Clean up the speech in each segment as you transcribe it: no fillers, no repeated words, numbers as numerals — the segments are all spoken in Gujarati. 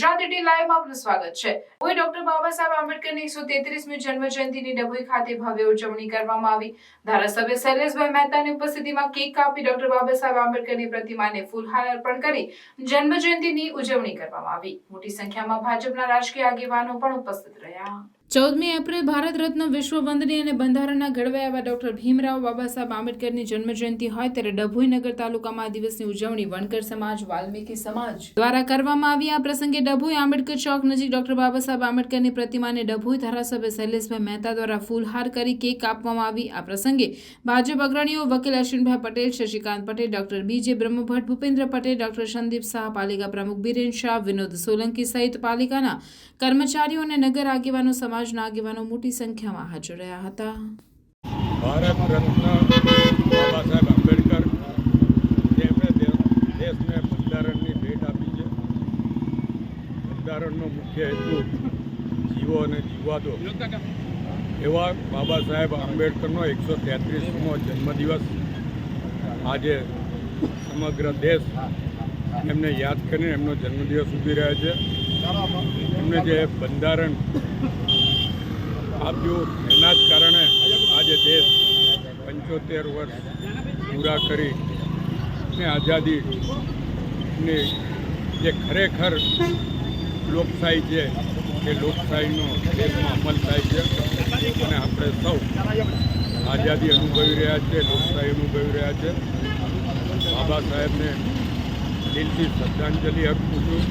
ગુજરાત ટીવી લાઈવમાં આપનું સ્વાગત છે। ડભોઈ ડોક્ટર બાબા સાહેબ આંબેડકરની 133મી જન્મ જયંતિની ડભોઈ ખાતે ભવ્ય ઉજવણી કરવામાં આવી। ધારાસભ્ય શૈલેષભાઈ મહેતાની ઉપસ્થિતિમાં કેક કાપી ડોક્ટર બાબા સાહેબ આંબેડકરની પ્રતિમાને ફૂલહાર અર્પણ કરી જન્મ જયંતિની ઉજવણી કરવામાં આવી। મોટી સંખ્યામાં ભાજપના રાજકીય આગેવાનો પણ ઉપસ્થિત રહ્યા। 14મી એપ્રિલ ભારત રત્ન વિશ્વ વંદનીય અને બંધારણના ઘડવૈયા એવા ડોક્ટર ભીમરાવ બાબા સાહેબ આંબેડકરની જન્મ જયંતિ હોય ત્યારે ડભોઈ નગર તાલુકામાં આ દિવસની ઉજવણી વણકર સમાજ, વાલ્મીકી સમાજ દ્વારા કરવામાં આવી। આ પ્રસંગે ડભોઈ આંબેડકર ચોક નજીક ડોક્ટર બાબા સાહેબ આંબેડકરની પ્રતિમાને ડભોઈ ધારાસભ્ય શૈલેષભાઈ મહેતા દ્વારા ફૂલહાર કરી કેક કાપવામાં આવી। આ પ્રસંગે ભાજપ અગ્રણીઓ વકીલ અશ્વિનભાઈ પટેલ, શશિકાંત પટેલ, ડોક્ટર બીજે બ્રહ્મભટ્ટ, ભૂપેન્દ્ર પટેલ, ડોક્ટર સંદીપ શાહ, પાલિકા પ્રમુખ બિરેન શાહ, વિનોદ સોલંકી સહિત પાલિકાના કર્મચારીઓ અને નગર આગેવાનો સમાજના આગેવાનો મોટી સંખ્યામાં હાજર રહ્યા હતા। ભારત રત્ન બાબા સાહેબ આંબેડકર જેમણે દેશને બંધારણની ભેટ આપી છે। બંધારણનો મુખ્ય હેતુ જીવો અને જીવવા દો એવા બાબા સાહેબ આંબેડકરનો 133મો જન્મદિવસ આજે સમગ્ર દેશ એમને યાદ કરીને એમનો જન્મદિવસ ઉજવી રહ્યા છે। એમને જે બંધારણ આપ્યું એના જ કારણે આજે દેશ 75 વર્ષ પૂરા કરી ને આઝાદીની જે ખરેખર લોકશાહી છે એ લોકશાહીનો દેશમાં અમલ થાય છે અને આપણે સૌ આઝાદી અનુભવી રહ્યા છીએ, લોકશાહી અનુભવી રહ્યા છે। બાબા સાહેબને દિલથી શ્રદ્ધાંજલિ અર્પું છું।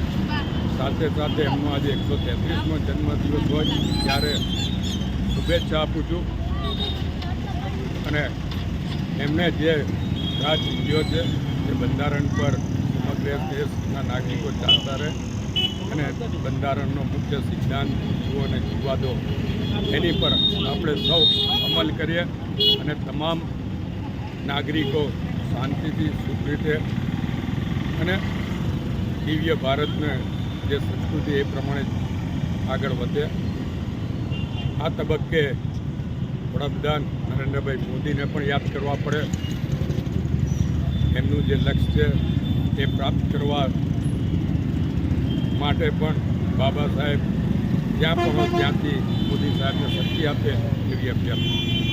સાથે સાથે એમનો આજે 133મો જન્મદિવસ હોય ત્યારે શુભેચ્છા આપું છું અને એમને જે રાજ જીવ્યો છે એ બંધારણ પર સમગ્ર દેશના નાગરિકો ચાલતા રહે અને બંધારણનો મુખ્ય સિદ્ધાંત જીવો અને જીવવા દો એની પર આપણે સૌ અમલ કરીએ અને તમામ નાગરિકો શાંતિથી સુખ રીતે અને દિવ્ય ભારતને જે સંસ્કૃતિ એ પ્રમાણે આગળ વધે। આ તબક્કે વડાપ્રધાન નરેન્દ્રભાઈ મોદીને પણ યાદ કરવા પડે। એમનું જે લક્ષ્ય છે એ પ્રાપ્ત કરવા માટે પણ બાબા સાહેબ જ્યાં પણ ત્યાંથી મોદી સાહેબને શક્તિ આપે એવી અભ્યર્થના।